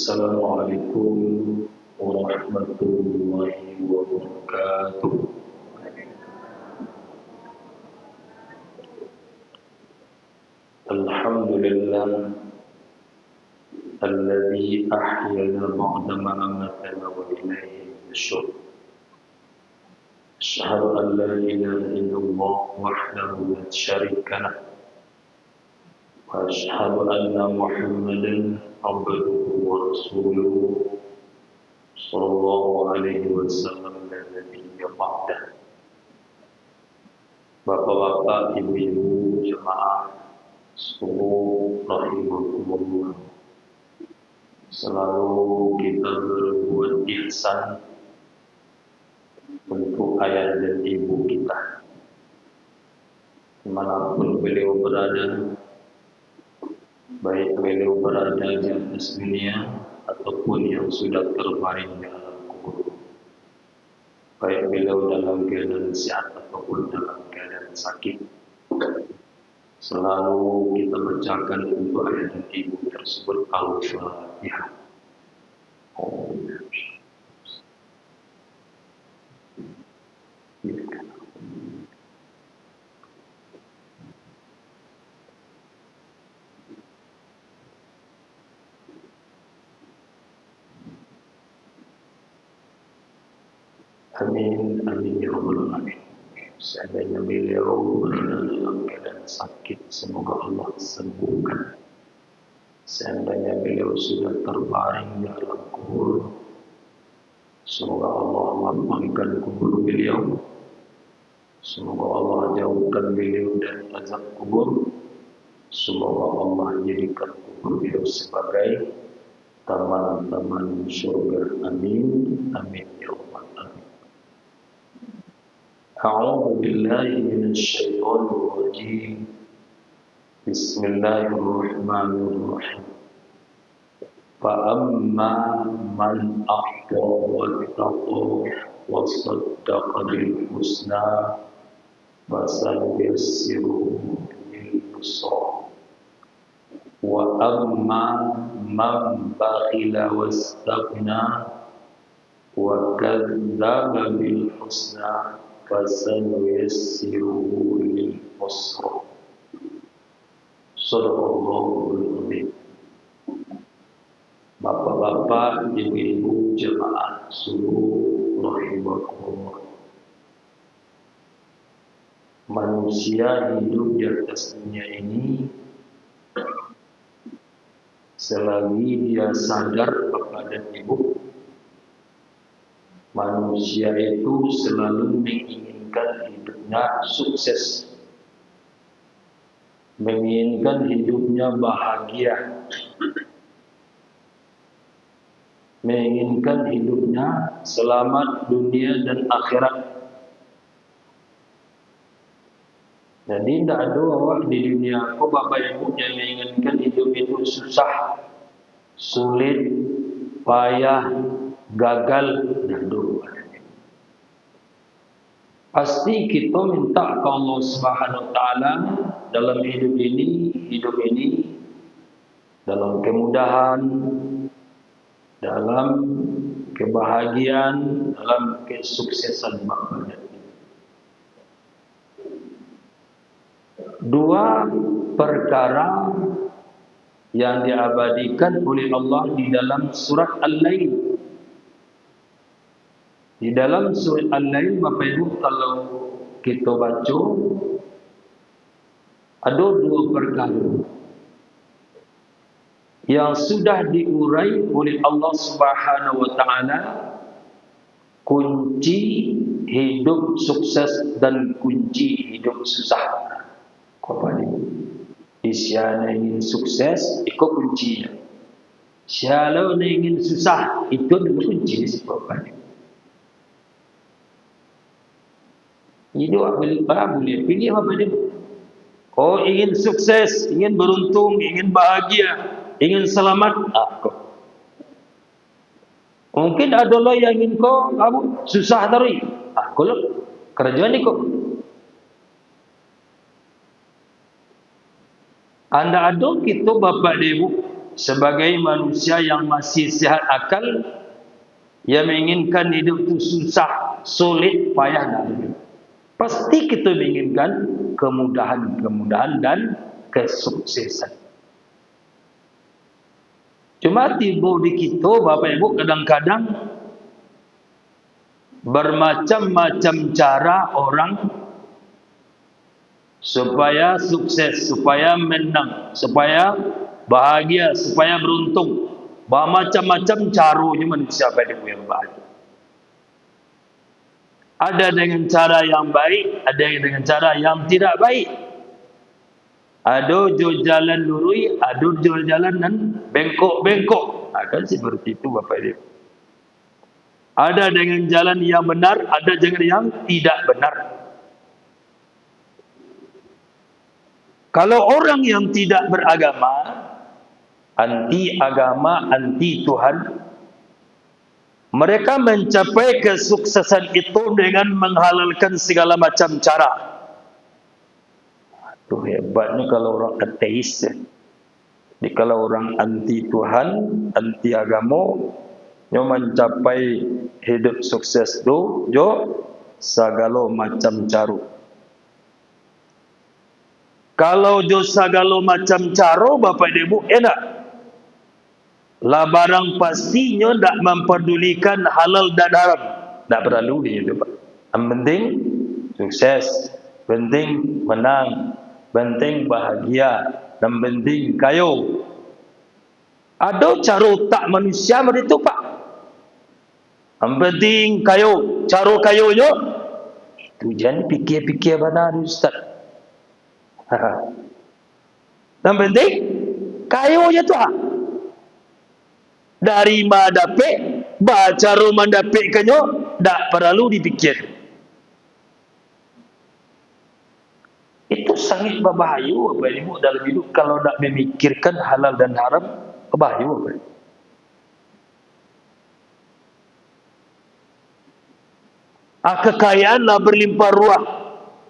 Assalamualaikum warahmatullahi wabarakatuh. Alhamdulillah alladzi ahyana ba'da ma amatana wa ilayhi nusyur. Asyhadu an la ilaha illallah wahdahu la syarika lah. Wa asyhadu anna Muhammadan abduhu wa rasuluhu sallallahu alaihi wasallam dan nabiyya ba'dah. Bapak-bapak, ibu-ibu, jemaah sekalian rahimakumullah. Selalu kita berbuat ihsan untuk ayah dan ibu kita, dimanapun beliau berada, baik beliau berada di atas dunia ataupun yang sudah terbaring di alam kubur, baik beliau dalam keadaan sehat ataupun dalam keadaan sakit. Selalu kita bacakan untuk ayah dan ibu tersebut Al-Fatihah. Amin, amin ya rabbal alamin. Seandainya beliau berada dalam keadaan sakit, semoga Allah sembuhkan. Seandainya beliau sudah terbaring di alam kubur, semoga Allah lapangkan kubur beliau. Semoga Allah jauhkan beliau dari azab kubur. Semoga Allah jadikan kubur beliau sebagai taman-taman surga. Amin, amin ya rabbal alamin. A'udzu billahi minasy syaithanir rajim. Bismillahirrahmanirrahim. Fa amma man a'ta wattaqa wa saddaqa bil husna fasanuyassiruhu lil yusra. Wa amma man bakhila wastaghna wa kadzdzaba bil husna fasanuyassiruhu lil usra. Sadaqallahul azim. Bapak-bapak, ibu-ibu, jemaah seluruh rahimakumullah. Manusia hidup di atas dunia ini selagi dia sadar kepada ibu, manusia itu selalu menginginkan hidupnya sukses, menginginkan hidupnya bahagia, menginginkan hidupnya selamat dunia dan akhirat. Jadi tidak ada orang di dunia aku, bapak ibu, yang menginginkan hidup itu susah, sulit, payah, gagal, dan doa. Pasti kita minta ke Allah Subhanahu Wa Taala dalam hidup ini, dalam kemudahan, dalam kebahagiaan, dalam kesuksesan maknanya. Dua perkara yang diabadikan oleh Allah di dalam surat Al-Lail. Di dalam surat Al-Lail, Bapak Ibu, kalau kita baca, ada dua perkara yang sudah diurai oleh Allah Subhanahu Wa Taala, kunci hidup sukses dan kunci hidup susah. Bapak Ibu, siapa ingin sukses, ikut kuncinya. Siapa ingin susah, itu adalah kunci Bapak Ibu. Hidup boleh pilih apa dia. Oh, ingin sukses, ingin beruntung, ingin bahagia, ingin selamat, kau. Mungkin ada lo yang ingin kamu susah tadi. Kalau kerjaan ni kau. Anda ada kita bapak ibu sebagai manusia yang masih sehat akal, yang menginginkan hidup itu susah, sulit, payah dan pasti kita menginginkan kemudahan dan kesuksesan. Cuma tiba di kita, Bapak Ibu, kadang-kadang bermacam-macam cara orang supaya sukses, supaya menang, supaya bahagia, supaya beruntung. Bermacam-macam caranya manusia pada yang bahagia. Ada dengan cara yang baik, ada dengan cara yang tidak baik. Ada jalan lurus, ada jalan dan bengkok-bengkok. Akan seperti itu Bapak Ibu. Ada dengan jalan yang benar, ada dengan yang tidak benar. Kalau orang yang tidak beragama, anti agama, anti Tuhan, mereka mencapai kesuksesan itu dengan menghalalkan segala macam cara. Itu hebatnya kalau orang ateis. Jadi kalau orang anti Tuhan, anti agama, yang mencapai hidup sukses itu, jo segala macam cara. Kalau jo segala macam cara, Bapak Ibu, enak. Lah barang pastinya tak memperdulikan halal dan haram. Tak perlu dia itu, Pak. Yang penting sukses, penting menang, penting bahagia, dan penting kayo. Ada cara tak manusia begitu, Pak. Yang penting kayo, cara kayonya itu jangan fikir-fikir benar, Ustaz. Yang penting kayonya tu. Dari mana dapat, baca rumah dapatkannya, tak perlu dipikir. Itu sangat berbahaya Bapak Ibu dalam hidup kalau tak memikirkan halal dan haram, berbahaya Bapak Ibu. Kekayaan lah berlimpah ruah,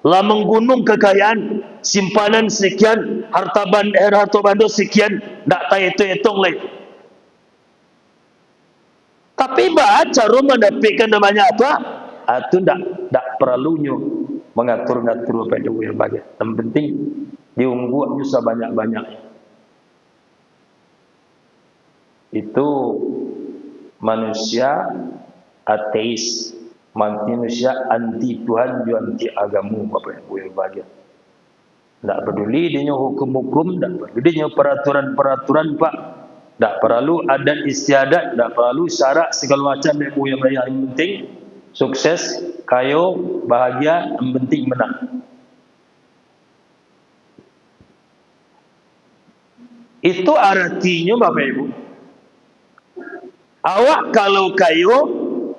lah menggunung kekayaan, simpanan sekian, harta bando sekian, tak tahu hitung lagi. Tapi baca rumah dapatkan namanya apa? Itu tak perlunya mengatur-ngatur apa yang bagai. Yang penting diungguatnya sebanyak-banyaknya. Itu manusia ateis, manusia anti Tuhan, juga anti agama, Bapak Ibu yang bahagia. Tak peduli dia hukum-hukum, tak peduli dia peraturan-peraturan, Pak. Tak perlu adat istiadat, tak perlu syarat segala macam yang penting sukses, kayo, bahagia, yang penting menang. Itu artinya Bapak Ibu. Awak kalau kayo,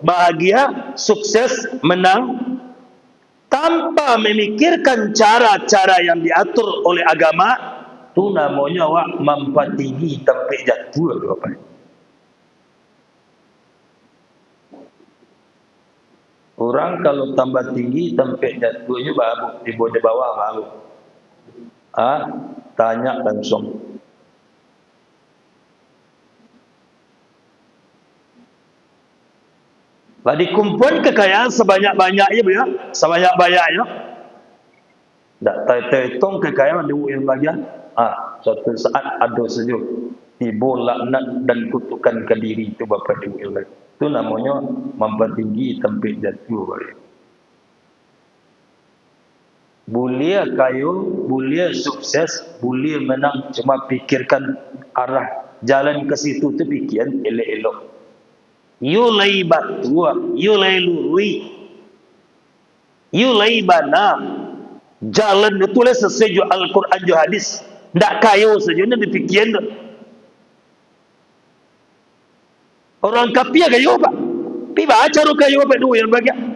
bahagia, sukses, menang, tanpa memikirkan cara-cara yang diatur oleh agama, itu namanya awak mampat tinggi sampai jatuh Bapak. Orang kalau tambah tinggi sampai jatuhnya baru di bawah baru. Tanya langsung. Lah dikumpul kekayaan sebanyak-banyaknya ya, sebanyak-banyaknya. Tak terhitung kekayaan di yang bagian. Suatu saat ada saja tiba laknat dan kutukan ke diri itu Bapak Ibu yang baik. Itu namanya mampat tinggi sampai jatuh. Boleh kayu, boleh sukses, boleh menang, cuma fikirkan arah jalan ke situ tu fikiran elok-elok. You lay batu, you lay lurui, you lay bana. Jalan itu lah sesuai Al-Quran dan hadis. Tak kayu saja ni difikir. Orang kafir kayu Pak. Pi baca ru kayu apa dua yang bagian.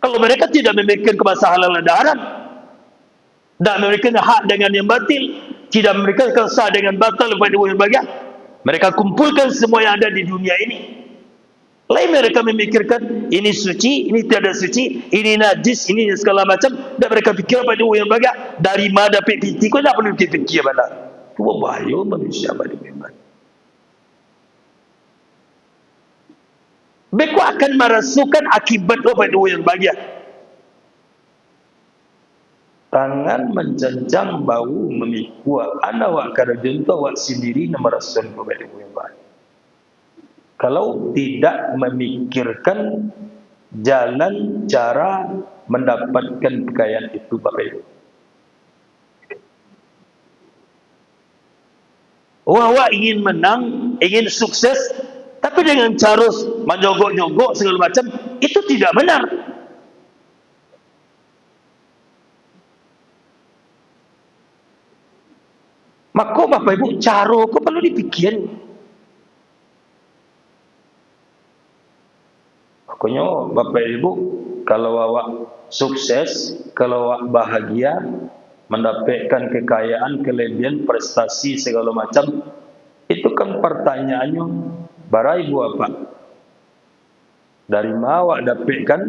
Kalau mereka tidak memikirkan kemasalah halal dan haram, tak memikirkan hak dengan yang batil, tidak memikirkan sah dengan batal pada dua yang bagian, mereka kumpulkan semua yang ada di dunia ini. Lain mereka memikirkan ini suci, ini tiada suci, ini najis, ini segala macam. Dan mereka fikir pada yang bagai dari mana dapat piti, kau tak perlu fikir mana. Itu bahaya manusia pada memang. Beku akan merasukan akibat Bapak Ibu yang bahagia. Tangan mencencang, bau memikul. Anda wak karajunta wak sendiri merasun Bapak Ibu yang bahagia. Kalau tidak memikirkan jalan cara mendapatkan kekayaan itu Bapak Ibu. Wah ingin menang, ingin sukses, tapi dengan cara menyogok-nyogok segala macam, itu tidak benar. Maka Bapak Ibu, cara kau perlu dipikir. Makanya Bapak Ibu, kalau awak sukses, kalau awak bahagia, mendapatkan kekayaan, kelebihan, prestasi segala macam, itu kan pertanyaannya, bara ibu apa? Dari mana awak dapatkan?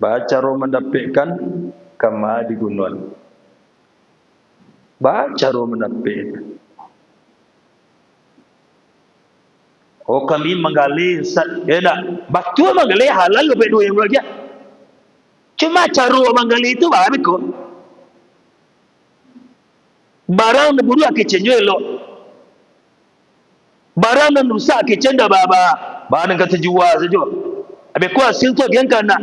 Baca roh mendapatkan kama di gunung. Baca roh mendapatkan. Oh kami menggali, ya nak, betul menggali halal lebih dua yang bahagia. Cuma cara menggali itu bahagia kok. Barang naburu akicenyo elok. Barang nan rusak akicenda baba. Barang kata jual saja. Habis ku hasil tu dia kan nak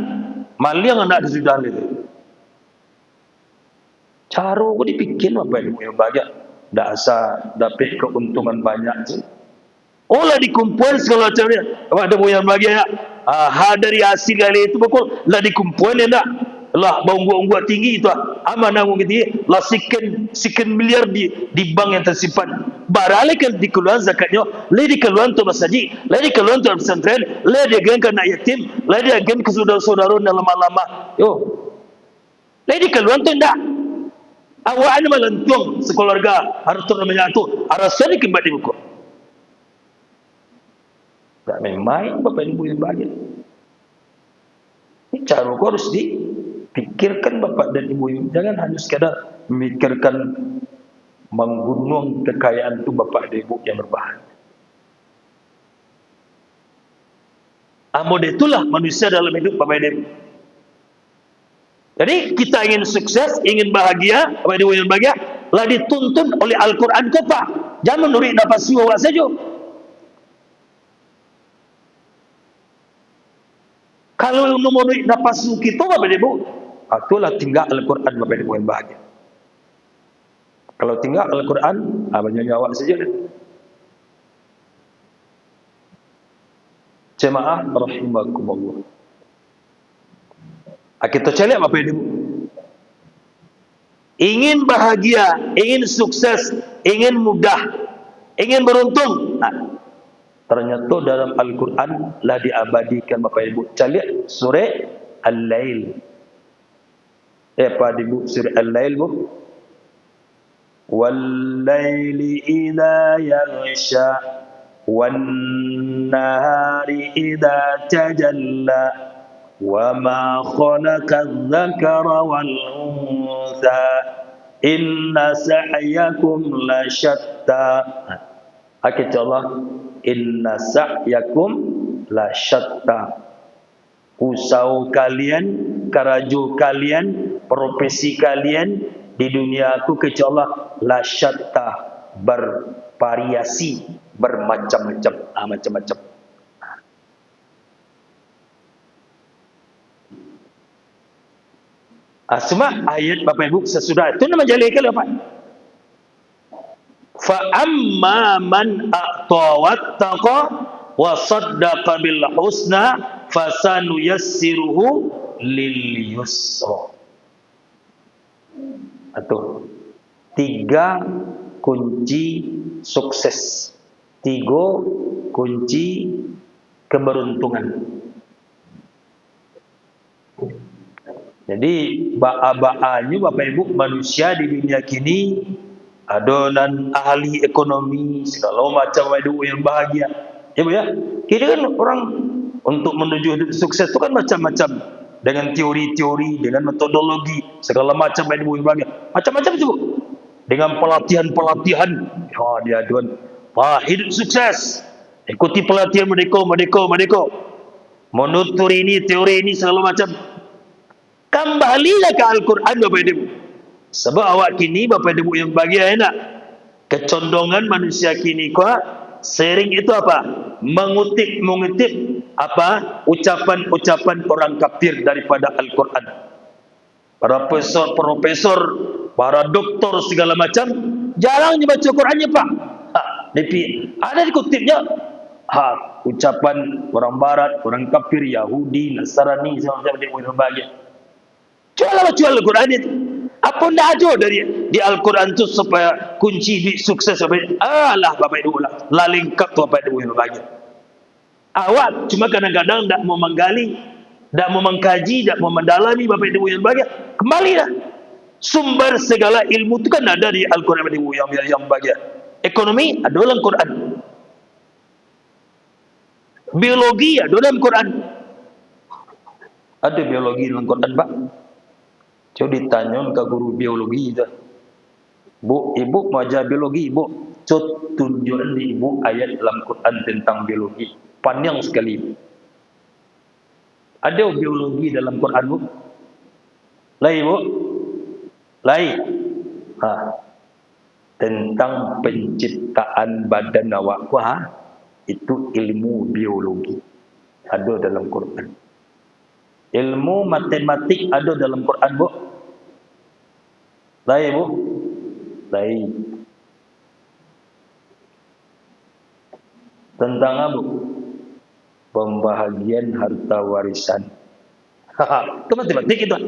maliang anak sudah itu. Cara ku dipikir apa yang bahagia. Tak asa dapat keuntungan banyak tu. Olah dikumpul segala macam dia. Ada yang bahagia. Dari hasil kali itu pokok lah dikumpul dia nak. Lah bau-bau tinggi itu amanah gitu lah sekian miliar di bank yang tersimpan barale kan dikeluarkan zakatnya le dikeluarkan untuk masjid le dikeluarkan untuk pesantren le diagen ke anak yatim le diagen ke saudara-saudara dalam lama yo le dikeluarkan tu ndak awak ana melentung sekeluarga harta namanya tu arasan kembali buku tak main Bapak Ibu yang bahagia ini cara kau harus pikirkan Bapak dan Ibu, jangan hanya sekadar memikirkan menggunung kekayaan itu Bapak dan Ibu yang berbahagia. Model itulah manusia dalam hidup Bapak dan Ibu. Jadi kita ingin sukses, ingin bahagia, Bapak dan Ibu yang bahagia, lah dituntun oleh Al-Quran kita. Jangan menurut nafsu awak saja. Kalau menurut nafsu kita Bapak dan Ibu, itulah tinggal Al-Quran Bapak Ibu yang bahagia. Kalau tinggal Al-Quran, banyak awak saja. Jemaah rahimakumullah. Kita cari Bapak Ibu. Ingin bahagia, ingin sukses, ingin mudah, ingin beruntung. Ternyata dalam Al-Quran lah diabadikan Bapak Ibu. Cari surah Al-Lail. Apa Ibu surah Al-Lail bu? Wal-laili idza yaghsha wan-nahari idza tajalla wa ma khalaqa adh-dhakara wal-untha inna sa'yakum la shatta. Kata Allah, inna sa'yakum la shatta. Usaha kalian, karaju kalian, profesi kalian di dunia aku kata Allah la syatta, bervariasi, bermacam-macam, macam-macam. Semua ayat Bapak Ibu sesudah itu nama jalika apa? Fa amma man a'ta wattaqa wa saddaqa bil husna fasanuyassiruhu lil yusra. Atau 3 kunci sukses, 3 kunci keberuntungan. Jadi ba'a-ba'anya Bapak Ibu manusia di dunia kini adonan ahli ekonomi segala macam hidup yang bahagia. Ya Bu ya. Kita kan orang untuk menuju hidup sukses itu kan macam-macam, dengan teori-teori, dengan metodologi segala macam hidup yang bahagia. Macam-macam itu Bu. Dengan pelatihan-pelatihan. Ya dia aduan. Hidup sukses. Ikuti pelatihan merdeka. menutur ini, teori ini segala macam. Kembalilah ke Al-Quran Bapak Ibu. Sebab awak kini Bapak Ibu yang bahagia enak. Kecondongan manusia kini sering itu apa? Mengutip apa? Ucapan-ucapan orang kafir daripada Al-Quran. Para profesor, para doktor segala macam jarang dibaca Qurannya Pak. Ada dikutipnya. Ucapan orang barat, orang kafir, Yahudi, Nasrani, sama-sama dia bahagia. Jual Al-Quran itu. Apa tidak ada di Al-Quran itu supaya kunci duit sukses alah Bapak Ibu lah. Lengkap tu Bapak Ibu yang bahagia. Awak cuma kadang-kadang tak mau menggali, tak mau mengkaji, tak mau mendalami Bapak Ibu yang bahagia. Kembalilah. Sumber segala ilmu itu kan ada di Al-Quran Bapak Ibu yang bahagia. Ekonomi ada dalam Quran. Biologi ada dalam Quran. Ada biologi dalam Quran Pak. Coba ditanya ke guru biologi itu. Bu, ibu mau ajar biologi, ibu. Coba tunjukkan di ibu ayat dalam Quran tentang biologi. Panjang sekali. Ada biologi dalam Quran, Bu? Lain, Bu? Lain. Tentang penciptaan badan awak. Itu ilmu biologi. Ada dalam Quran. Ilmu matematik ada dalam Quran, Bu? Lain, Bu? Lain. Tentang apa, Bu? Pembahagian harta warisan. Itu matematik itu.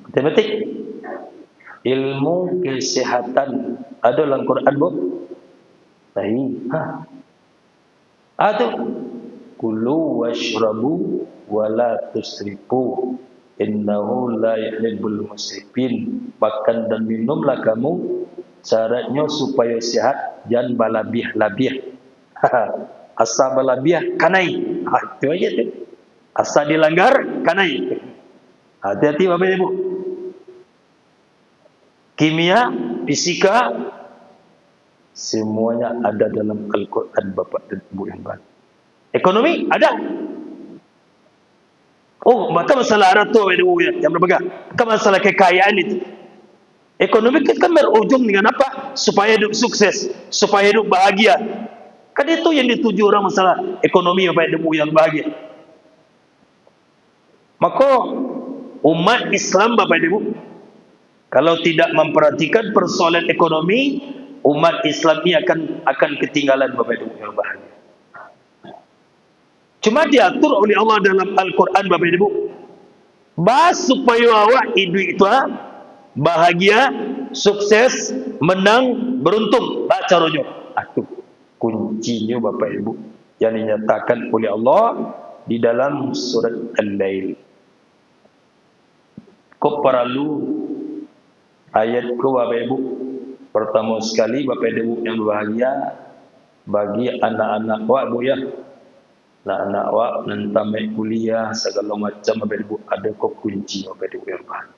Matematik. Ilmu kesehatan ada dalam Quran, Bu? Lain. Itu. Kulu washrabu wala tusrifu innahu la yuhibbul musrifin. Makan dan minumlah kamu, syaratnya supaya sehat, jangan balabih-labih. Asal balabih kanai. Itu aja tu. Asal dilanggar kanai. Hati-hati Bapak Ibu. Kimia, fisika, semuanya ada dalam Al-Quran Bapak dan Ibu yang baik. Ekonomi ada. Maka masalah Arab yang berpegang. Bukan masalah kekayaan itu. Ekonomi kan berujung dengan apa? Supaya hidup sukses, supaya hidup bahagia. Kan itu yang dituju orang masalah ekonomi supaya hidup yang bahagia. Maka umat Islam Bapak Ibu, kalau tidak memperhatikan persoalan ekonomi, umat Islam ini akan ketinggalan Bapak Ibu yang bahagia. Cuma diatur oleh Allah dalam Al-Quran Bapak Ibu. Bahas supaya awak hidup itu bahagia, sukses, menang, beruntung. Tak caranya. Itu kuncinya Bapak Ibu yang dinyatakan oleh Allah di dalam surat Al-Lail. Kau perlu ayat ke Bapak Ibu. Pertama sekali Bapak Ibu yang bahagia bagi anak-anak awak Bu ya. Anak-anak awak nanti kuliah segala macam Bapak Ibu ada kunci Bapak Ibu yang bahagia.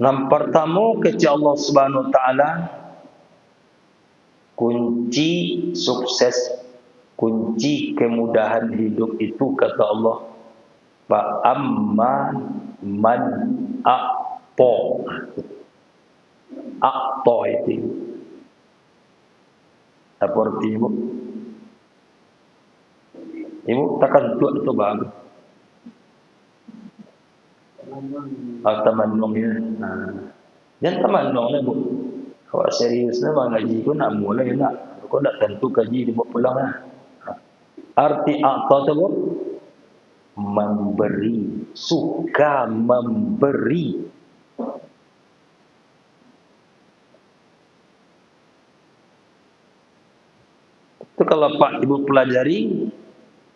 Yang pertama kecil Allah Subhanahu Wa Taala, kunci sukses, kunci kemudahan hidup itu kata Allah, Amma man a'to. A'to itu apa arti Ibu? Ibu takkan tuak itu bang. Tamanong ya. Jangan tamanong lah Bu. Kalau serius lah ngaji ko nak mulai nak. Kau nak tentu kaji dibawa pulang lah. Arti a'ta tu Bu, memberi, suka memberi. Itu kalau Pak Ibu pelajari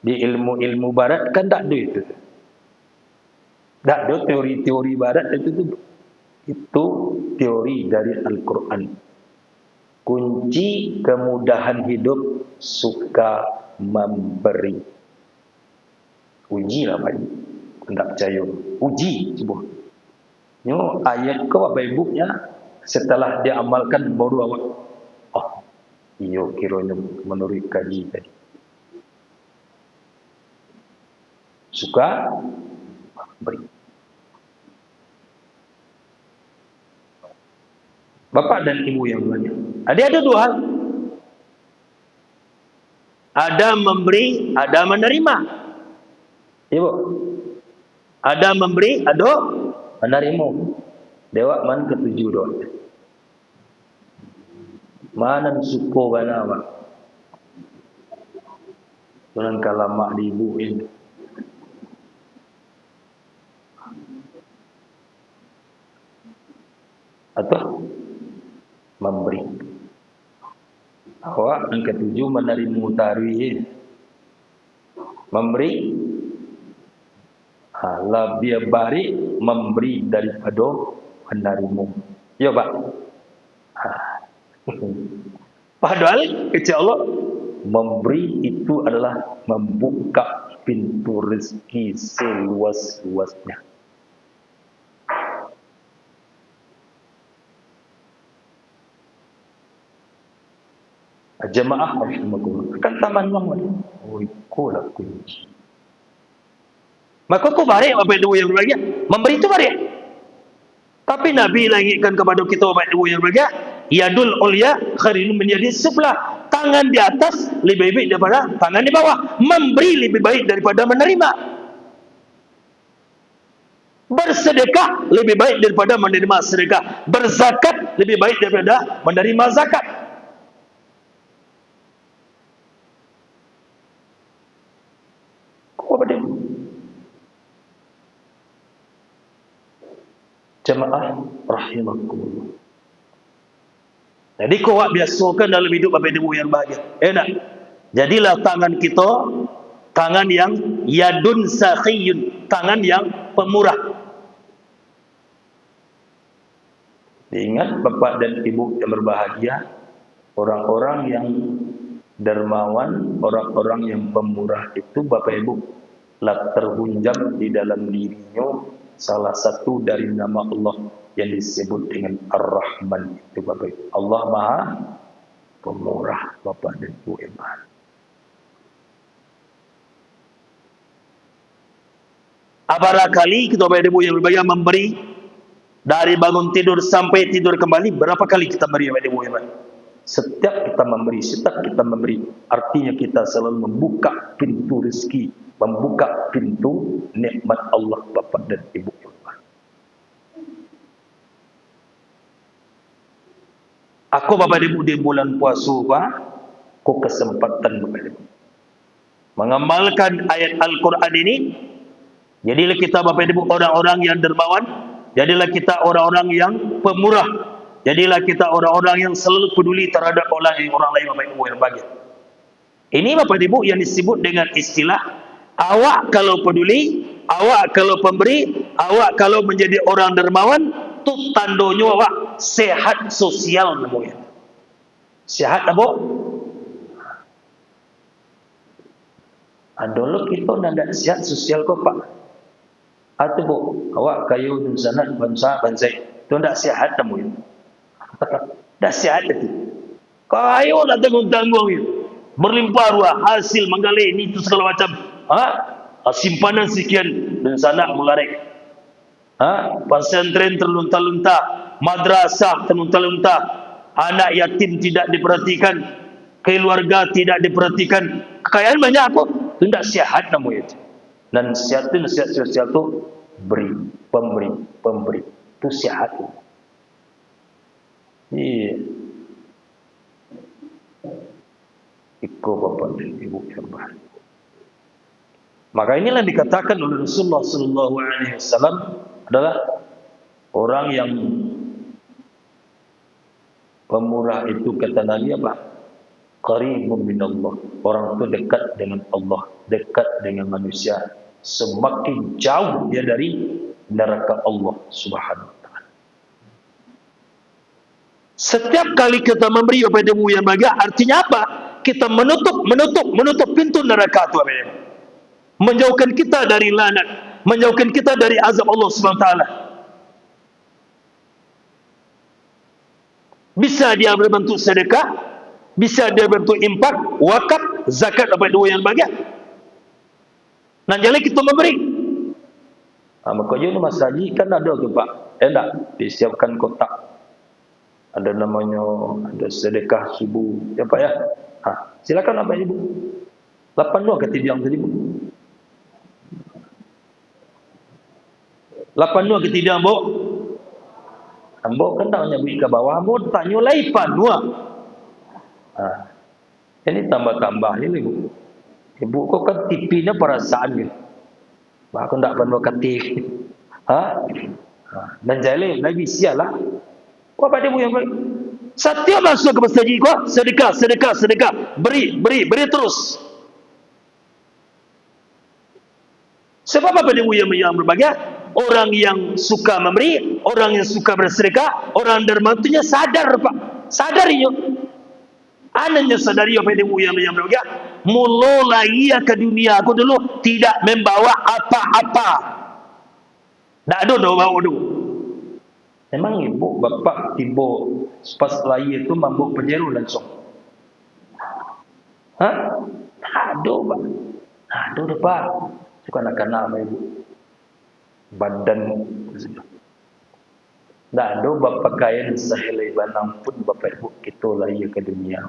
di ilmu-ilmu barat kan tak ada itu. Tak ada teori-teori barat itu teori dari Al-Quran. Kunci kemudahan hidup suka memberi. Ujilah Pak Ibu. Tak percaya. Uji cuba. Ini ayat ke Bapak Ibu ya, setelah diamalkan baru awak Iyo kiranya menurut kaji tadi. Suka beri. Bapak dan ibu yang banyak. Ada dua hal. Ada memberi, ada menerima. Ibu. Ada memberi, ada menerima. Dewa man ketujuh doa. Mana suko bana mak. Tunan kalamak di ibu ini. Atau memberi. Awak yang ketujuh menerima tarwih. Memberi. Lebih baik memberi daripada menerima. Ya Pak. Padahal kata Allah, memberi itu adalah membuka pintu rezeki seluas-luasnya. Jemaah rahimakumullah. Kan taman wang. Oi, kola kunci. Maka kau barik apa itu yang berbahagia? Memberi itu barik. Tapi Nabi langitkan kepada kita apa itu yang berbahagia? Yadul ulya khairun min yadis sufla. Tangan di atas lebih baik daripada tangan di bawah. Memberi lebih baik daripada menerima. Bersedekah lebih baik daripada menerima sedekah. Berzakat lebih baik daripada menerima zakat. Kau apa dia? Jemaah rahimakumullah. Jadi kau biasakan dalam hidup apa yang yang bahagia. Enak. Jadilah tangan kita tangan yang yadun sakhiyun, tangan yang pemurah. Ingat bapak dan ibu yang berbahagia, orang-orang yang dermawan, orang-orang yang pemurah itu bapak ibu lah terhunjam di dalam dirinya salah satu dari nama Allah yang disebut dengan Ar-Rahman itu bapak ibu. Allah Maha Pemurah bapak dan ibu iman. Barangkali kita bapak ibu yang berbahagia memberi dari bangun tidur sampai tidur kembali, berapa kali kita beri bapak ibu iman? Setiap kita memberi, artinya kita selalu membuka pintu rezeki, membuka pintu nikmat Allah bapak dan ibu. Aku bapak ibu di bulan puasa, aku kesempatan bapak ibu mengamalkan ayat Al-Quran ini. Jadilah kita bapak ibu orang-orang yang dermawan, jadilah kita orang-orang yang pemurah, jadilah kita orang-orang yang selalu peduli terhadap orang lain bapak ibu yang bahagia. Ini bapak ibu yang disebut dengan istilah awak kalau peduli, awak kalau pemberi, awak kalau menjadi orang dermawan, tu tandanya awak sehat sosial namanya. Sehat apa? Dulu kita nak sehat sosial kau pak. Atau bu, awak kayu dan sanad bangsa, tu nak sehat namanya. Dah sehat itu. Kayu nak tanggung-tanggung itu. Berlimpah ruah, hasil menggali ini itu segala macam. Simpanan sekian dan sanad melarik. Pesantren terlunta-lunta, madrasah terlunta-lunta, anak yatim tidak diperhatikan, keluarga tidak diperhatikan, kekayaan banyak apa? Itu tidak sehat namanya. Dan sehat sosial itu pemberi, itu sehat. Iya. Iko bapak dan ibu yang bahagia. Maka inilah dikatakan oleh Rasulullah sallallahu alaihi wasallam adalah orang yang pemurah itu kata Nabi apa? Qaribun minallah. Orang itu dekat dengan Allah, dekat dengan manusia. Semakin jauh dia dari neraka Allah Subhanahu wa taala. Setiap kali kita memberi kepada yang bahagia, artinya apa? Kita menutup pintu neraka itu. Menjauhkan kita dari laknat, menjauhkan kita dari azab Allah Subhanahu wa taala. Bisa dia berbentuk sedekah, Bisa dia bentuk impak, wakaf, zakat, apa dua yang bagian. Nah, jadi kita memberi. Makanya masa haji kan ada tu Pak. Tak disiapkan kotak. Ada namanya, ada sedekah subuh. Ya Pak ya. Silakan apa Ibu. 82 kata biang tadi Bu. 82 kata biang Bu. Ambo kan tak nyebut ke bawah, ambo tanya lai panua. Ini tambah-tambah ni Ibu. Ibu kau kan tipinya perasaan ke. Aku tak panua katik. Dan jale lagi sialah. Kau pada Bu yang baik. Setiap masuk ke masjid kau sedekah, sedekah, sedekah. Beri terus. Sebab apa dia yang berbagi? Orang yang suka memberi, orang yang suka bersedekah, orang derma itu sadar Pak. Sadarinya. Anaknya sadari apa dia yang berbagi? Mula ia ke dunia aku dulu tidak membawa apa-apa. Tak ada bawa dulu. Memang ibu bapak tiba pas lahir itu mabuk penjara langsung. Ada Pak. Ada Pak. Suka nak-nak sama ibu. Badan tak ada berpakaian sehelai banam pun bapak ibu kita lahir ke dunia.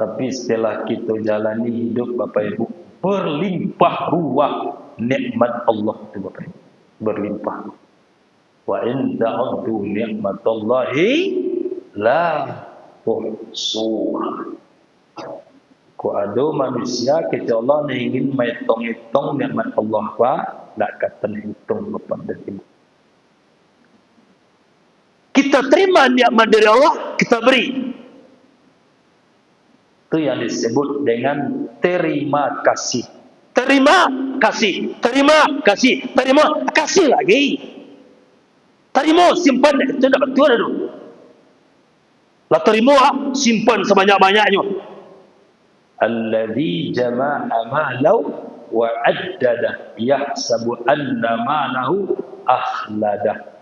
Tapi setelah kita jalani hidup bapak ibu, berlimpah ruah nikmat Allah itu bapak ibu. Berlimpah. Wa in ta'uddu ni'matallahi la tuhsuha. Ko ada manusia kita Allah ingin menghitung nikmat Allah Pak, tak kata hitung bapak dan ibu. Kita terima nikmat dari Allah, kita beri. Itu yang disebut dengan terima kasih. Terima kasih, terima kasih, terima kasih lagi. Terima simpan itu tak betul tu. Lah terima simpan sebanyak-banyaknya. Alladhi jama'a malau wa addada yahsabu anna malahu akhlada.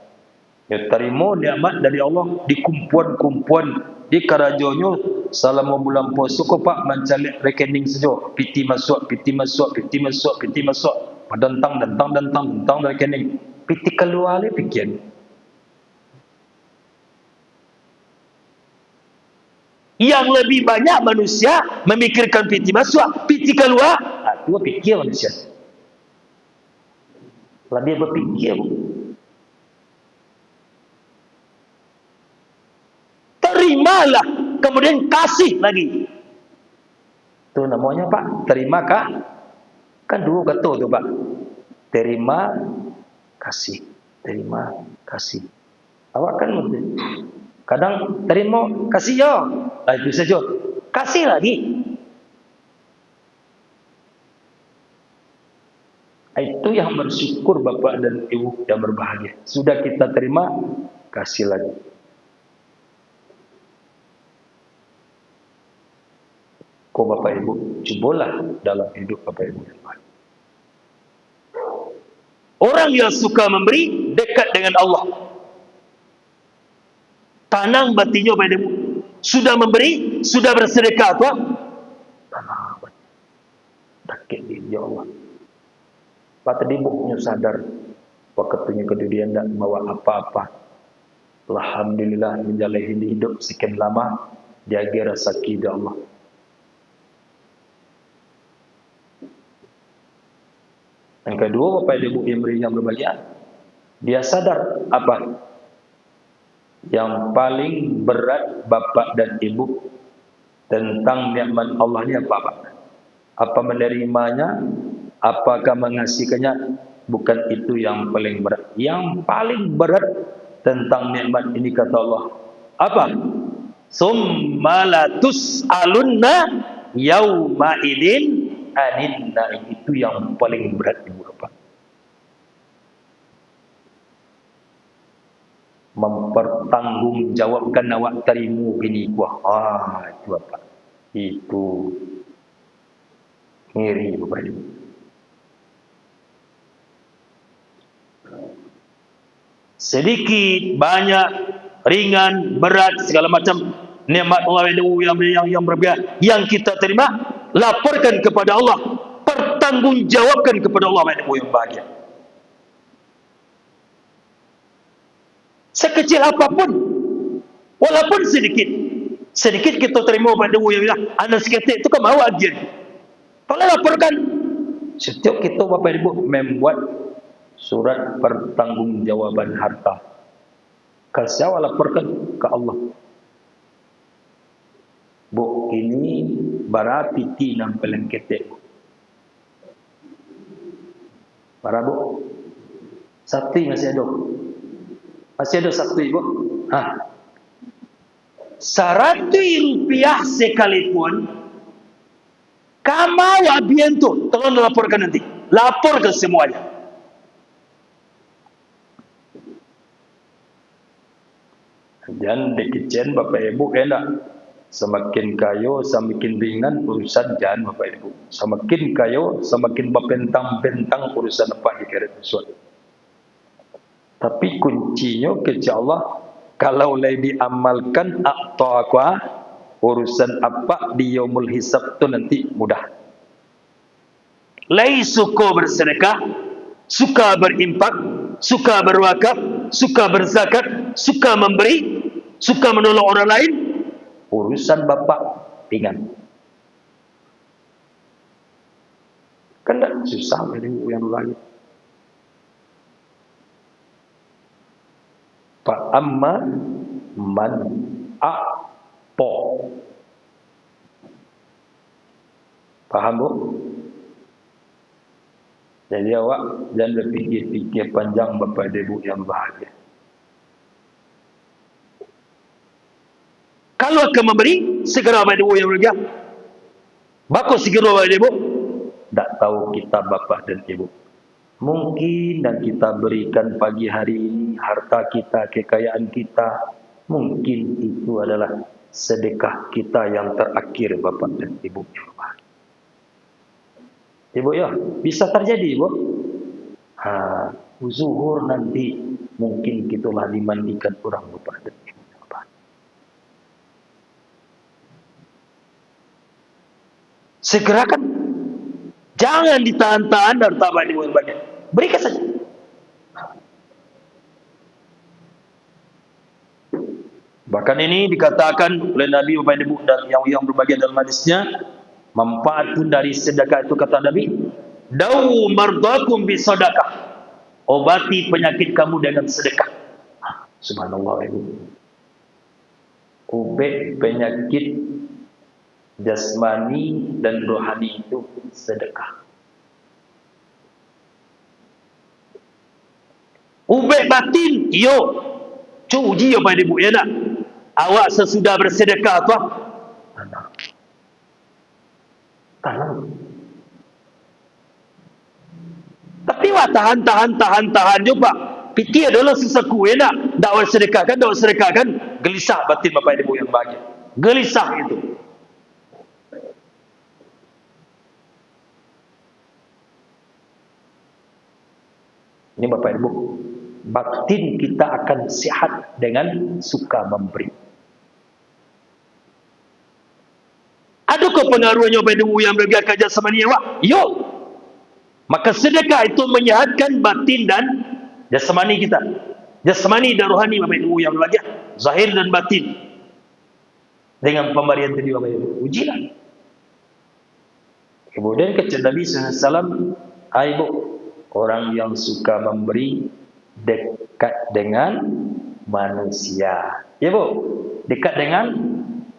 Ya terima nikmat dari Allah di kumpuan-kumpuan di kerajonyo selama bulan puasa ko Pak mencari rekening saja. Piti masuk, piti masuk, piti masuk, piti masuk. Padantang rekening. Piti keluar le pikiran. Yang lebih banyak manusia memikirkan piti masuk, piti keluar. Itu pikir manusia. Lebih berpikir. Terimalah, kemudian kasih lagi. Itu namanya Pak, terima kah? Kan dua kata tu Pak. Terima kasih, terima kasih. Awak kan kadang terima kasih ya. Itu saja. Kasih lagi. Itu yang bersyukur Bapak dan Ibu yang berbahagia. Sudah kita terima, kasih lagi. Kau Bapak Ibu, cubalah dalam hidup Bapak Ibu yang baik. Orang yang suka memberi dekat dengan Allah. Tanang batinnya Bapak Ibu. Sudah memberi, sudah bersedekah apa? Tanang batin. Dekat dia Allah. Pak tadi bukunya sadar waktunya kedua tidak bawa apa-apa. Alhamdulillah menjalani hidup sekian lama jaga rasa kida Allah. Yang kedua Bapak Ibu yang beri yang berbahagia, dia sadar apa yang paling berat Bapak dan Ibu tentang nikmat Allah ni apa Pak? Apa menerimanya? Apakah mengasihikannya? Bukan itu yang paling berat. Yang paling berat tentang nikmat ini kata Allah apa? Summa la tus'alunna yauma idin anin na'im. Itu yang paling berat Ibu Bapak. Mempertanggungjawabkan awak terimu ini kuah. Itu Bapak. Itu ngiri Bapak Ibu. Sedikit, banyak, ringan, berat, segala macam. nikmat Allah yang berbiak yang kita terima, laporkan kepada Allah, pertanggungjawabkan kepada Allah yang bahagia. Sekecil apapun, walaupun sedikit kita terima pada yang anda seketik itu kan mau ajar. Tolong laporkan. Setiap kita Bapak Ibu membuat surat pertanggungjawaban harta. Kasih laporkan ke Allah. Bu, ini berarti tinam paling ketek. Para Bu, sakti masih ada. Masih ada sakti Bu. Rp100 sekalipun, kamu abiento, tolong laporkan nanti. Lapor ke semuanya. Jangan dikecen Bapak Ibu enak. Semakin kayo, semakin ringan urusan jangan Bapak Ibu. Semakin kayo, semakin bentang-bentang urusan apa dikira sesuatu. Tapi kuncinya kepada Allah, kalau lagi diamalkan taqwa, urusan apa di yaumul hisab tu nanti mudah. Lai suka bersedekah, suka berimpak, suka berwakaf, suka berzakat, suka memberi, suka menolong orang lain, urusan bapak ringan. Kan tak susah yang lain. Fa amma man a'ta. Paham Bu? Jadi awak jangan berfikir-fikir panjang Bapak Ibu yang bahagia. Kalau akan memberi, segera Bapak Ibu yang bahagia. Bagus segera Bapak Ibu. Tak tahu kita Bapak dan Ibu. Mungkin dan kita berikan pagi hari ini harta kita, kekayaan kita, mungkin itu adalah sedekah kita yang terakhir Bapak dan Ibu. Ibu ya, bisa terjadi Bu. Zuhur nanti mungkin gitulah dimandikan orang Bapak dan Ibu. Segerakan. Jangan ditahan-tahan dan tak banyak yang banyak. Berikan saja. Bahkan ini dikatakan oleh Nabi Bapak Ibu dan yang berbagian dalam hadisnya, manfaat pun dari sedekah itu kata Nabi, dawu mardakum bi sedekah. Obati penyakit kamu dengan sedekah. Subhanallah Ibu. Ubek penyakit jasmani dan rohani itu sedekah. Ubek batin, yo, cuji Bapak Ibu ya nak. Awak sesudah bersedekah apa? Tanam. Tapi wah tahan juga. Fikir adalah sesaku ya nak. Dakwah sedekah kan, gelisah batin Bapak Ibu yang bahagia. Gelisah itu. Ini Bapak Ibu, batin kita akan sihat dengan suka memberi. Adakah pengaruhnya Bapak Ibu yang bergerak jasmani awak? Yo. Maka sedekah itu menyehatkan batin dan jasmani kita. Jasmani dan rohani Bapak Ibu yang berbahagia, zahir dan batin. Dengan pemberian tadi Bapak Ibu, ujilah. Kemudian kata Nabi SAW, hai Bu, orang yang suka memberi dekat dengan manusia. Ya Bu, dekat dengan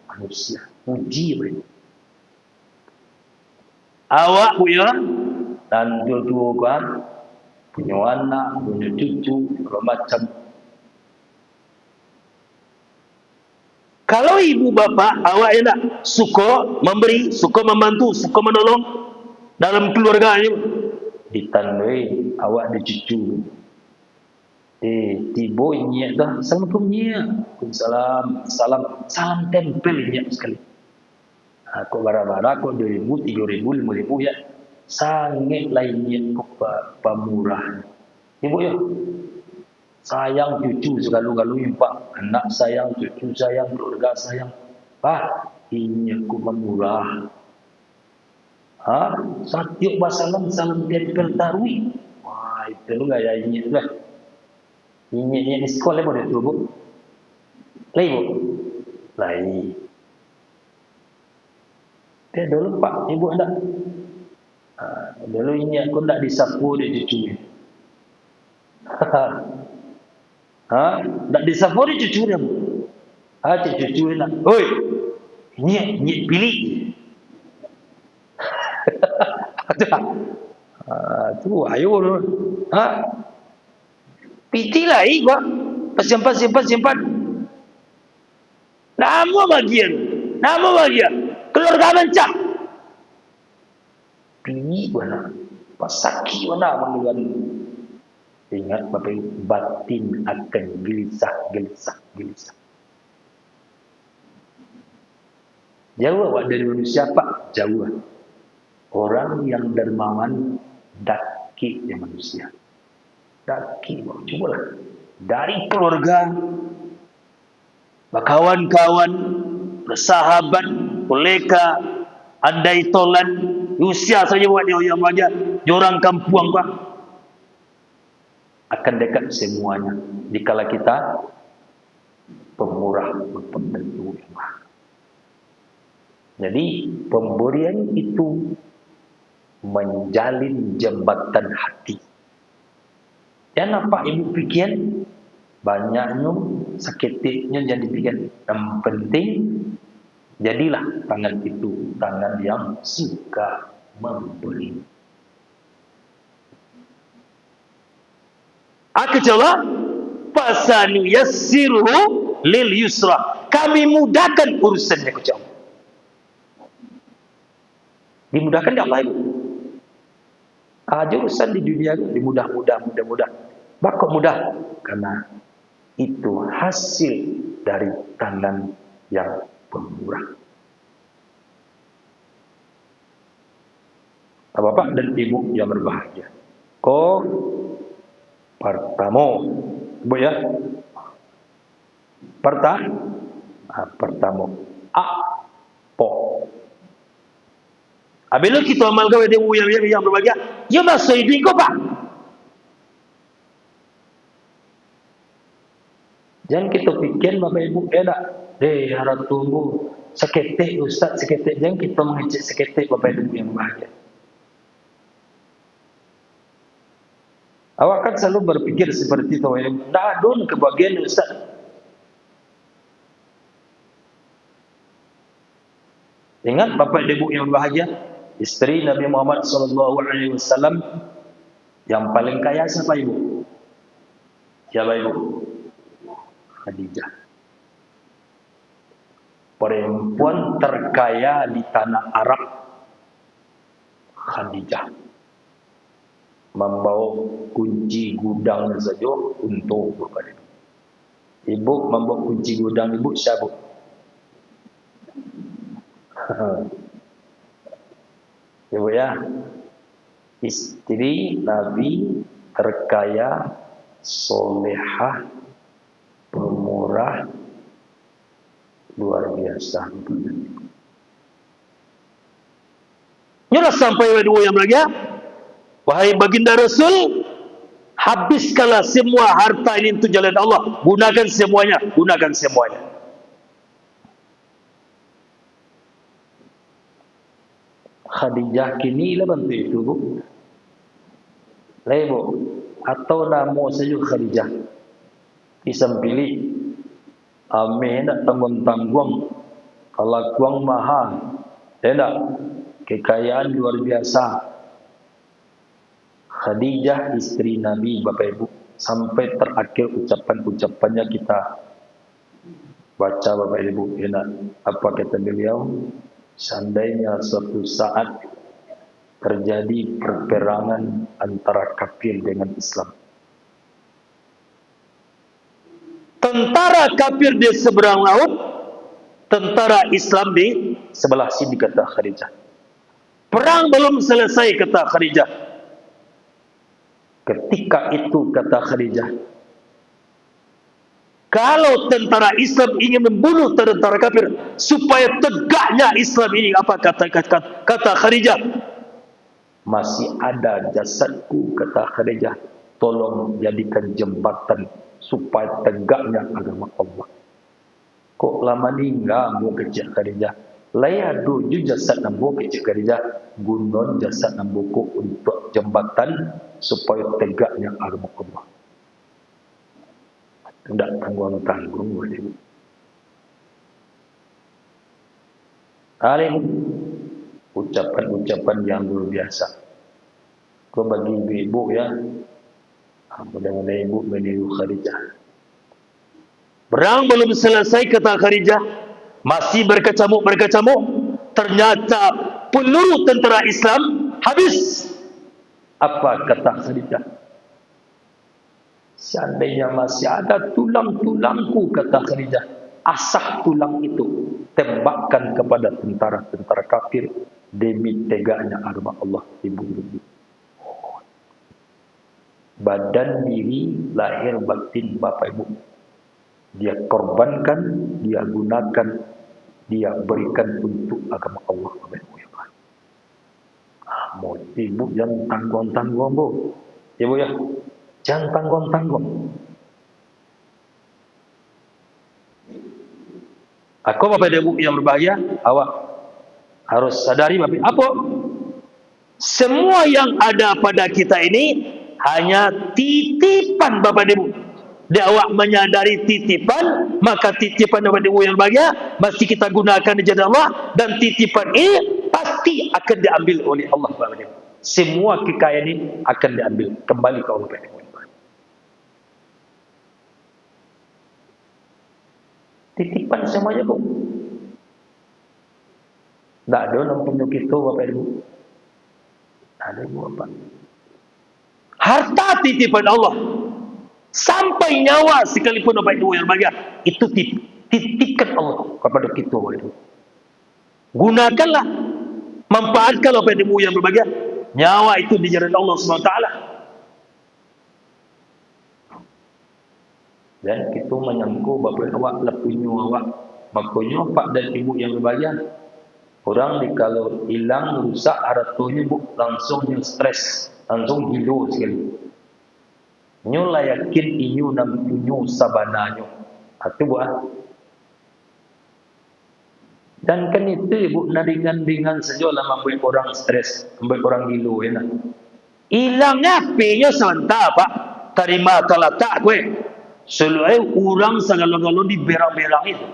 manusia. Uji Bu. Awak Bu ya, dan tua-tua kan, punya anak, punya cucu, macam. Kalau ibu bapa awak enak suka memberi, suka membantu, suka menolong dalam keluarga ini, ditandai awak ada cucu. Tiba nyiak dah, assalamualaikum nyiak, salam tempel nyiak sekali. Aku bara-bara, aku 2,000, 3,000, 5,000 ya, sangat lain nyiak pemurah. Ibu ya, sayang cucu segala-galanya Pak, anak sayang, cucu sayang, keluarga sayang. Inya ku memurah. Satyuk basalam salam tempel tarwi. Wah, itu lu gaya inya lah. Inya di sekolah boleh tu bu. Lai bu. Lai. Dia dulu pak, ibu hendak. Dulu inya aku hendak disapu dia cucu. Hendak disapu dia cucu dia bu. Cucu nak. Oi. Inya pilih. Tu ayo lu. Piti lah gua. Simpan. Nama bagian. Keluarga mencak. Pilih gua nak. Pasaki gua nak menggunakan. Ingat Bapak batin akan gelisah. Jauh awak dari manusia pak? Jauh. Orang yang dermawan daki yang manusia. Daki, cobalah. Dari keluarga, kawan-kawan, bersahabat, kolega, andai tolan, usia saja buat dia yang aja, orang kampung pak akan dekat semuanya. Dikala kita pemurah berpententu yang mahal. Jadi pemberian itu menjalin jembatan hati. Dan apa ibu pikir? Banyaknya seketiknya jadi pikir. Yang penting jadilah tangan itu tangan yang suka memberi. Aku jawab, fasanu yassiruhu lil yusra. Kami mudahkan urusannya aku jawab. Dimudahkan ya Allah ibu. Urusan di dunia itu mudah. Bakal mudah karena itu hasil dari tangan yang pemurah. Bapak dan ibu yang berbahagia. Pertama, ibu ya. Pertama. Bila kita amal gawe dia yang berbahagia, ya masuk hidup kau pak. Jangan kita fikir bapak ibu harap tunggu seketik ustaz seketik. Jangan kita mengecek seketik bapak ibu yang berbahagia. Awak kan selalu berpikir seperti itu. Tak ada kebahagiaan ustaz. Ingat bapak ibu yang berbahagia, isteri Nabi Muhammad SAW yang paling kaya siapa ibu? Siapa ibu? Khadijah. Perempuan terkaya di tanah Arab. Khadijah. Membawa kunci gudang saja untuk kepada ibu. Ibu membawa kunci gudang ibu siapa? Ibu ya, istri Nabi terkaya, solehah, pemurah, luar biasa. Nyuruh sampai dua yang lagi. Wahai baginda Rasul, habiskanlah semua harta ini untuk jalan Allah. Gunakan semuanya. Khadijah kini lah bantu itu bu. Lebo atau nama saja Khadijah. Isam pilih. Amin nak tanggung. Kalau kuang mahal, tidak kekayaan luar biasa. Khadijah istri Nabi Bapak Ibu sampai terakhir ucapannya kita baca Bapak Ibu. Apa kata beliau? Seandainya suatu saat terjadi perperangan antara kafir dengan Islam, tentara kafir di seberang laut, tentara Islam di sebelah sini, kata Khadijah. Perang belum selesai, kata Khadijah. Ketika itu, kata Khadijah, Kalau tentara Islam ingin membunuh tentara kafir supaya tegaknya Islam ini, apa kata Khadijah? Masih ada jasadku, kata Khadijah. Tolong jadikan jembatan supaya tegaknya agama Allah. Kok lama ninggal bu kecil Khadijah? Layadu ju jasad nambu kecil Khadijah. Gunon jasad nambuku untuk jembatan supaya tegaknya agama Allah. Tidak tanggung-tanggung. Alim ucapan-ucapan yang luar biasa. Kau bagi ibu ya, mudah-mudahan ibu meniru Khadijah. Perang belum selesai, kata Khadijah, masih berkecamuk. Ternyata peluru tentara Islam habis. Apa kata Khadijah? Seandainya masih ada tulang-tulangku, kata Khadijah, asak tulang itu, tembakkan kepada tentara-tentara kafir demi tegaknya agama Allah di bumi. Badan diri, lahir batin Bapak Ibu, dia korbankan, dia gunakan, dia berikan untuk agama Allah. Bapak Ibu ya Pak. Mau ibu jangan tanggung-tanggung bu, ya bu ya, jangan tanggung-tanggung. Aku Bapak Ibu yang berbahagia, awak harus sadari Bapak apa? Semua yang ada pada kita ini hanya titipan Bapak Ibu. Dia awak menyadari titipan, maka titipan Bapak Ibu yang berbahagia mesti kita gunakan di jalan Allah, dan titipan ini pasti akan diambil oleh Allah Bapak Ibu. Semua kekayaan ini akan diambil kembali ke Allah Bapak Ibu. Titipan semuanya bu. Tak ada orang punya kita Bapak Ibu. Tak ada ibu apa. Harta titipan Allah. Sampai nyawa sekalipun Bapak Ibu yang bahagia, itu titipkan Allah kepada kita Bapak Ibu. Gunakanlah, manfaatkanlah Bapak Ibu yang berbahagia. Nyawa itu di jalan Allah SWT. Dan kita menyangkut Bapak awak lepunya awak. Makanya Pak dan Ibu yang berbahagia, orang ni kalau hilang rusak hartanya bu, langsung yang stres, langsung gila sekali. Nyo lah yakin inyo nam punyo sabananyo. Itu buat. Dan kan itu ibu naringan-ringan saja lah membuat orang stres, membuat orang gila ya nak. Hilangnya pinya sebentar Pak. Terima kalau tak gue. Selalu orang segala-gala di berang-berang itu.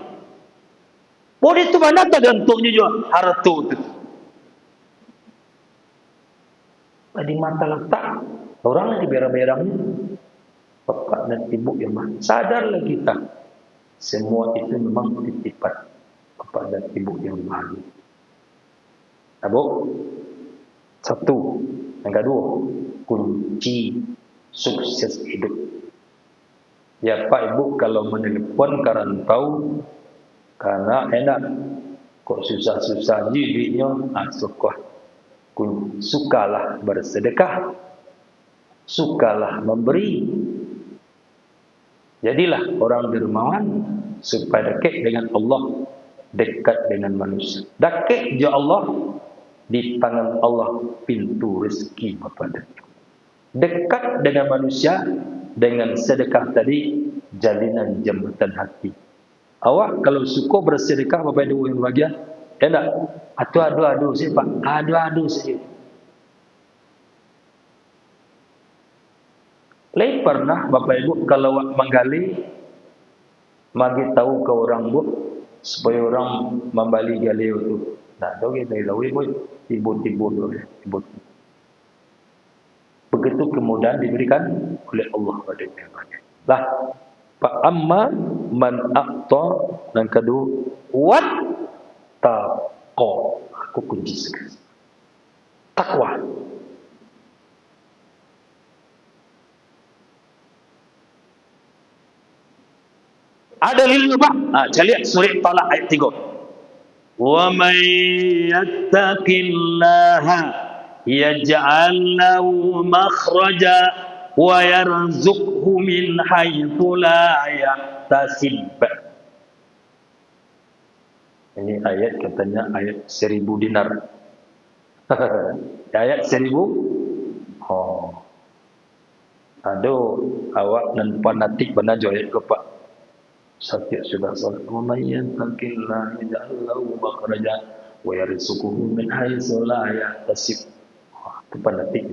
Oh itu mana tergantungnya juga harta itu. Di mata letak orang di berang-berang itu. Bapak dan Ibu yang mah, sadarlah kita. Semua itu memang titipan Bapak dan Ibu yang bahagia. Abu, satu. Yang kedua, kunci sukses hidup. Ya Pak Ibu kalau menelpon karantau karena enak kok susah-susah duitnya, sukalah bersedekah, sukalah memberi. Jadilah orang dermawan supaya dekat dengan Allah, dekat dengan manusia. Dekat je Allah, di tangan Allah pintu rezeki Bapak dan Ibu. Dekat dengan manusia, dengan sedekah tadi, jalinan jambatan hati. Awak kalau suka bersedekah Bapak Ibu yang bahagia, enak. Adu saja Pak, adu saja. Lain pernah Bapak Ibu kalau menggali, magi tahu ke orang bu, supaya orang membali gali itu. Nah, tahu kita lawi boy, timbul timbul. Begitu kemudahan diberikan oleh Allah pada mereka. Lah, fa amma man aqta, dan kedua wat taqwa. Aku kunci sekali. Takwa. Ada dalil Pak? Lihat surah Talaq ayat 3. Wa may yattaqillaha yaj'al lahu makhraja wa yarzuqhu min haitsu la yahtasib. Ini ayat katanya ayat 1000 dinar. Ayat 1000. Oh. Aduh, awak nan fanatik benar ayat ke Pak. Sakit sudah salat. Wa may yattaqillah yaj'al lahu makhraja wa yarzuqhu min haitsu la yahtasib. Itu fanatik.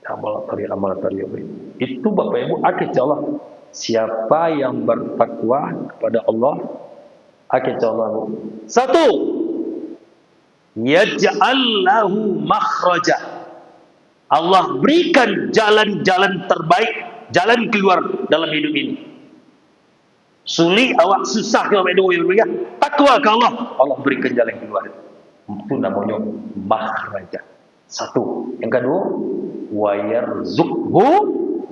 Amal tari. Itu Bapak Ibu akid Allah. Siapa yang bertakwa kepada Allah, akid Allah. Satu, yaj'al lahu makhraja. Allah berikan jalan-jalan terbaik, jalan keluar dalam hidup ini. Sulit awak susah ke Bapak Ibu ya. Takwa ke Allah, Allah berikan jalan keluar. Itu namanya makhraja. Satu. Yang kedua, wa yarzuqhu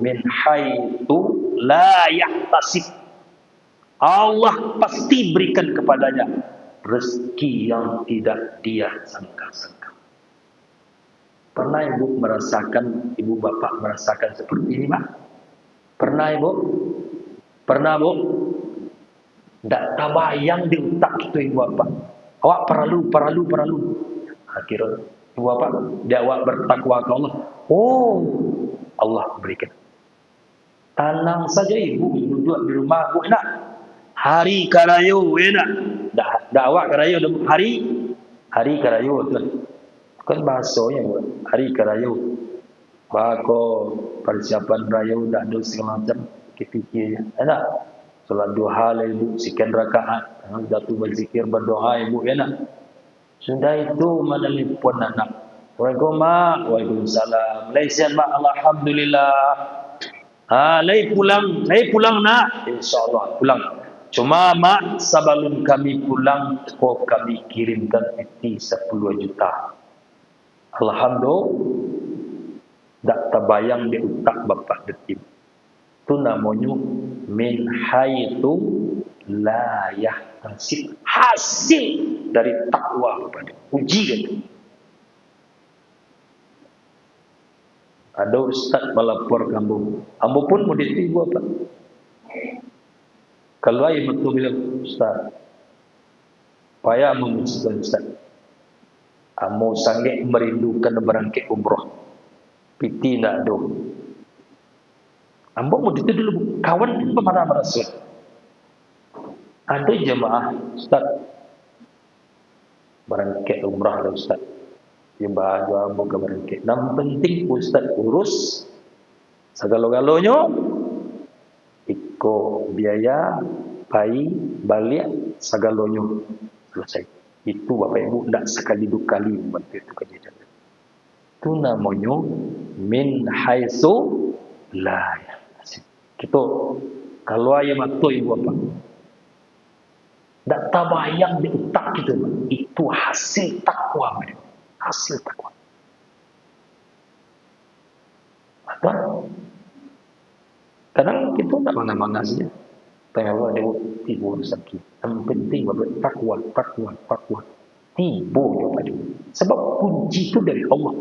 min haitsu la yahtasib. Allah pasti berikan kepadanya rezeki yang tidak dia sangka-sangka. Pernah ibu merasakan, ibu bapak merasakan seperti ini, Pak? Pernah ibu? Pernah bu? Tak tabayang di otak itu ibu bapak. Awak perlu. Akhirnya ibu bapak, dia awak bertakwa ke Allah. Oh, Allah berikan. Tanang saja ibu duduk di rumah bu enak. Hari karayo enak. Dah awak karayo hari karayo tu. Kan bahasanya bu. Hari karayo. Bako persiapan rayo dah ada segala macam fikir-fikirnya. Enak. Salat duha lah ibu, sekian rakaat, jatuh berzikir, berdoa ibu, enak. Sudah itu mana pun anak. Waalaikumsalam. Malaysia mak, alhamdulillah. Lai pulang nak. InsyaAllah pulang. Cuma mak sebelum kami pulang, kami kirimkan fiti 10 juta. Alhamdulillah. Tak terbayang di otak bapak detik. Itu namanya min haitsu la yahtasib. Hasil dari takwa kepada ujian. Ada ustaz melapor kamu. Kamu pun mau ditipu apa? Kalau ayah betul bilang ustaz, payah memutuskan ustaz. Kamu sangat merindukan berangkat umrah. Piti nak do. Ambo mau itu dulu kawan pemarah Rasul. Ada jemaah ustaz berangkat umrah lah ustaz. Yang bahagia ambo ke berangkat. Yang penting ustaz urus segala-galanya. Iko biaya, pai, balik segalanya selesai. Itu Bapak Ibu tidak sekali dua kali membantu itu kejadian. Itu namanya min haitsu la yahtasib. Kita kalau ayam atau ibu apa, tak tabayang di otak kita, itu hasil takwa, hasil takwa. Apa? Kadang kita tak mana-mana saja. Tengok dia tibu sakit. Yang penting takwa. Tibu dia pada. Sebab kunci itu dari Allah.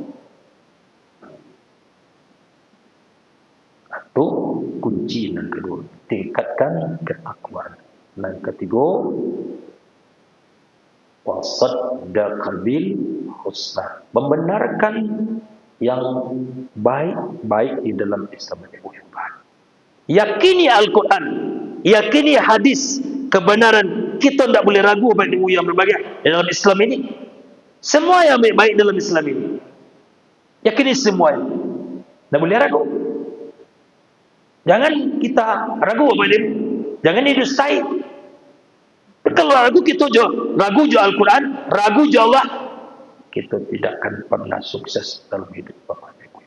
Itu kunci yang kedua, tingkatkan ketakwaan. Yang ketiga, wasaddaq bil husna, membenarkan yang baik di dalam Islam yang baik. Yakini Al-Quran, yakini hadis, kebenaran. Kita tidak boleh ragu baik yang berbagai dalam Islam ini. Semua yang baik dalam Islam ini, yakini semua. Tidak boleh ragu. Jangan kita ragu apa ini. Jangan didustai. Kalau ragu kita ragu jo Al-Quran, ragu jo Allah, kita tidak akan pernah sukses dalam hidup Bapak Ibu.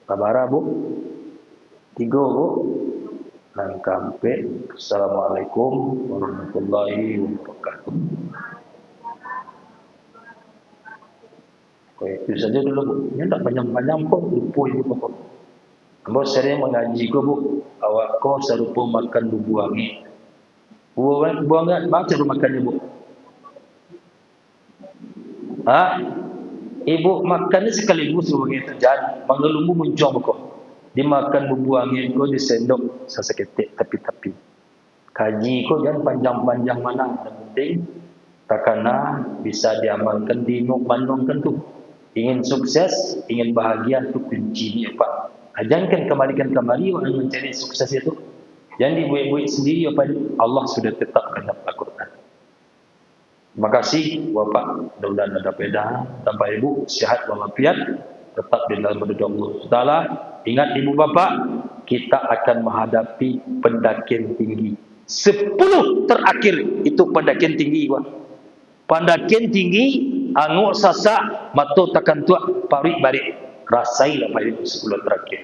Kabar Bu? 3 Bu. Nangkampe. Assalamualaikum warahmatullahi wabarakatuh. Oke, itu saja dulu Bu. Ini tak panjang-panjang kok, lupa Ibu Bapak. Ambo sering mengaji ko Bu, awak ko serupa makan bubuangi. Buangan macam makannya Bu. Ibu makan ni sekaligus sebagai terjadi. Mangelumbu muncul kok. Dimakan bubuangin kok di sendok seseketik tapi-tapi. Kaji kok jangan panjang-panjang mana. Yang penting takana bisa diamalkan di manungkan tu. Ingin sukses, ingin bahagia tu kuncinya Pak. Jangan kembali orang mencari sukses itu. Jangan dibuat-buat sendiri apa Allah sudah tetapkan dalam Al-Quran. Terima kasih Bapak, mudah-mudahan ada faedah. Tanpa Ibu sihat walafiat, tetap di dalam ridha Allah Taala. Ingat Ibu Bapak, kita akan menghadapi pendakian tinggi. 10 terakhir itu pendakian tinggi, Pak. Pendakian tinggi, anguk sasak, matu takkan tuak, parik balik. Rasailah Pak Ibu 10 terakhir.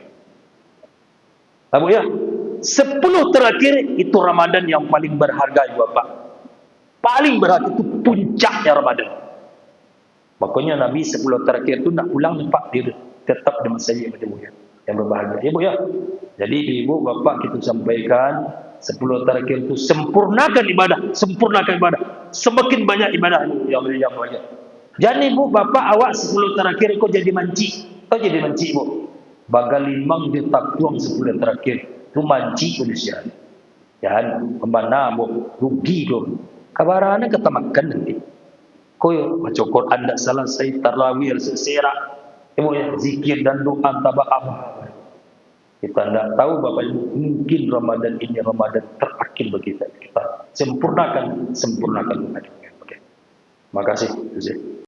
Tahu ya? 10 terakhir itu Ramadan yang paling berharga Bapak. Paling berharga itu puncaknya Ramadan. Makanya Nabi 10 terakhir itu nak ulang Pak, dia tetap di masjid yang berbahagia. Ya Bu ya. Jadi Ibu Bapak kita sampaikan 10 terakhir itu sempurnakan ibadah, semakin banyak ibadah yang banyak. Jadi Ibu Bapak awak 10 terakhir kau jadi manci. Kau jadi manci Bu. Bagal limang dia tak tuang 10 terakhir. Tu manci manusia. Ya, kemana Bu? Rugi tu. Kabarannya kata makan nanti. Koyo baca Quran tak selesai, tarawih seserak. Ibu ya, zikir dan doa tabah. Kita tidak tahu Bapak Ibu, mungkin Ramadan ini Ramadan terakhir bagi kita. Kita sempurnakan. Terima kasih.